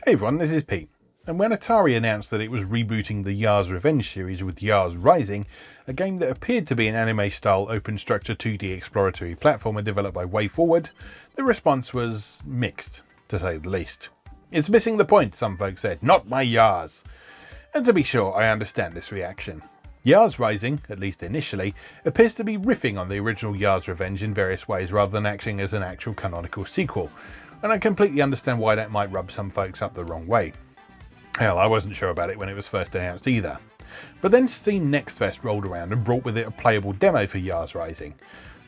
Hey everyone, this is Pete, and when Atari announced that it was rebooting the Yars Revenge series with Yars Rising, a game that appeared to be an anime-style open-structure 2D exploratory platformer developed by WayForward, the response was mixed, to say the least. It's missing the point, some folks said, not my Yars. And to be sure, I understand this reaction. Yars Rising, at least initially, appears to be riffing on the original Yars Revenge in various ways rather than acting as an actual canonical sequel, and I completely understand why that might rub some folks up the wrong way. Hell, I wasn't sure about it when it was first announced either. But then Steam Next Fest rolled around and brought with it a playable demo for Yars Rising,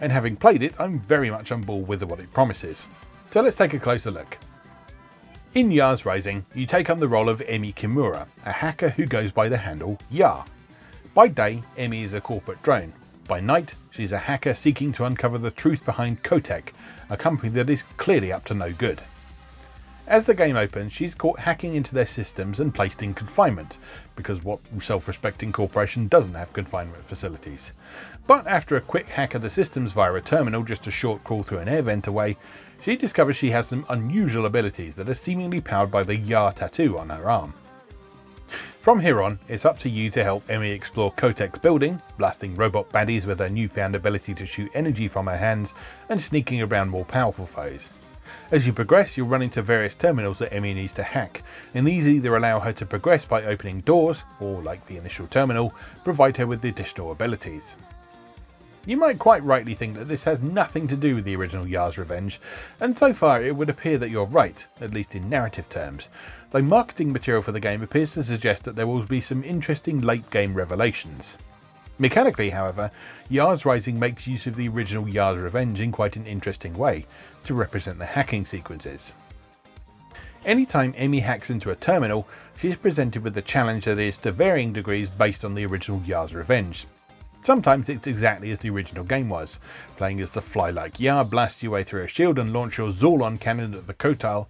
and having played it, I'm very much on board with what it promises. So let's take a closer look. In Yars Rising, you take on the role of Emi Kimura, a hacker who goes by the handle Yar. By day, Emi is a corporate drone. By night, she's a hacker seeking to uncover the truth behind Kotek, a company that is clearly up to no good. As the game opens, she's caught hacking into their systems and placed in confinement, because what self-respecting corporation doesn't have confinement facilities? But after a quick hack of the systems via a terminal just a short crawl through an air vent away, she discovers she has some unusual abilities that are seemingly powered by the Yar tattoo on her arm. From here on, it's up to you to help Emi explore Kotek's building, blasting robot baddies with her newfound ability to shoot energy from her hands and sneaking around more powerful foes. As you progress, you'll run into various terminals that Emi needs to hack, and these either allow her to progress by opening doors, or like the initial terminal, provide her with additional abilities. You might quite rightly think that this has nothing to do with the original Yars Revenge, and so far it would appear that you're right, at least in narrative terms, though marketing material for the game appears to suggest that there will be some interesting late game revelations. Mechanically, however, Yars Rising makes use of the original Yars Revenge in quite an interesting way, to represent the hacking sequences. Anytime Emi hacks into a terminal, she is presented with a challenge that is to varying degrees based on the original Yars Revenge. Sometimes it's exactly as the original game was, playing as the fly-like Yar blast your way through a shield and launch your Zorlon cannon at the Kotal,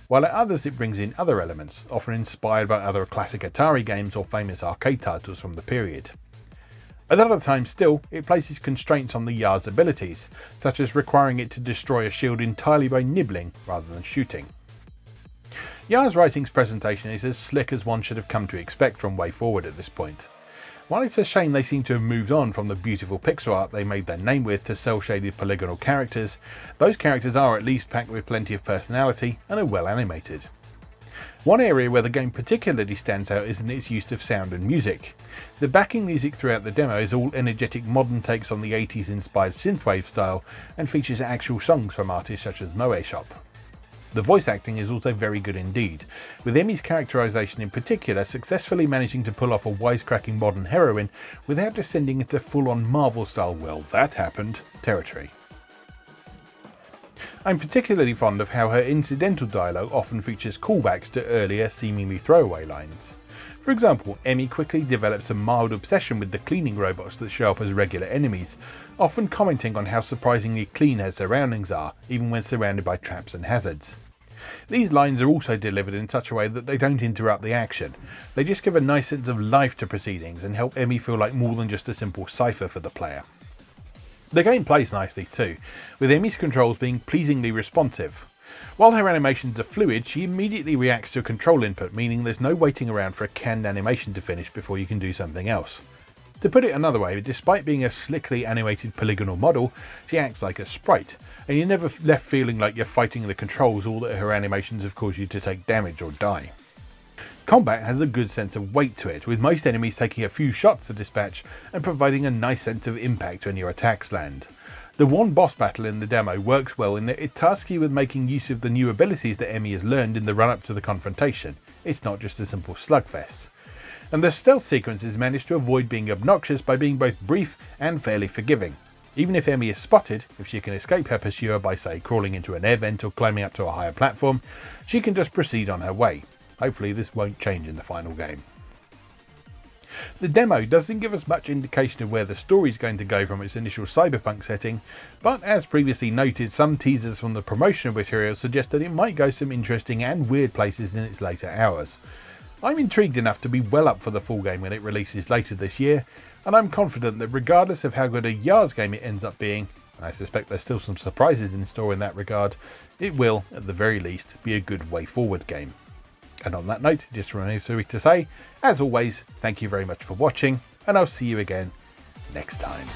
while at others it brings in other elements, often inspired by other classic Atari games or famous arcade titles from the period. At other times still, it places constraints on the Yar's abilities, such as requiring it to destroy a shield entirely by nibbling rather than shooting. Yars Rising's presentation is as slick as one should have come to expect from WayForward at this point. While it's a shame they seem to have moved on from the beautiful pixel art they made their name with to cel-shaded polygonal characters, those characters are at least packed with plenty of personality and are well animated. One area where the game particularly stands out is in its use of sound and music. The backing music throughout the demo is all energetic modern takes on the 80s inspired synthwave style and features actual songs from artists such as Moe Shop. The voice acting is also very good indeed, with Emi's characterization in particular successfully managing to pull off a wisecracking modern heroine without descending into full-on Marvel style "well that happened" territory. I'm particularly fond of how her incidental dialogue often features callbacks to earlier, seemingly throwaway lines. For example, Emi quickly develops a mild obsession with the cleaning robots that show up as regular enemies, often commenting on how surprisingly clean her surroundings are, even when surrounded by traps and hazards. These lines are also delivered in such a way that they don't interrupt the action. They just give a nice sense of life to proceedings and help Emi feel like more than just a simple cipher for the player. The game plays nicely too, with Emi's controls being pleasingly responsive. While her animations are fluid, she immediately reacts to a control input, meaning there's no waiting around for a canned animation to finish before you can do something else. To put it another way, despite being a slickly animated polygonal model, she acts like a sprite, and you're never left feeling like you're fighting the controls or that her animations have caused you to take damage or die. Combat has a good sense of weight to it, with most enemies taking a few shots to dispatch and providing a nice sense of impact when your attacks land. The one boss battle in the demo works well in that it tasks you with making use of the new abilities that Emi has learned in the run-up to the confrontation. It's not just a simple slugfest. And the stealth sequences manage to avoid being obnoxious by being both brief and fairly forgiving. Even if Emi is spotted, if she can escape her pursuer by, say, crawling into an air vent or climbing up to a higher platform, she can just proceed on her way. Hopefully this won't change in the final game. The demo doesn't give us much indication of where the story is going to go from its initial cyberpunk setting, but as previously noted, some teasers from the promotional material suggest that it might go some interesting and weird places in its later hours. I'm intrigued enough to be well up for the full game when it releases later this year, and I'm confident that regardless of how good a Yars game it ends up being, and I suspect there's still some surprises in store in that regard, it will, at the very least, be a good WayForward game. And on that note, just remains to say, as always, thank you very much for watching, and I'll see you again next time.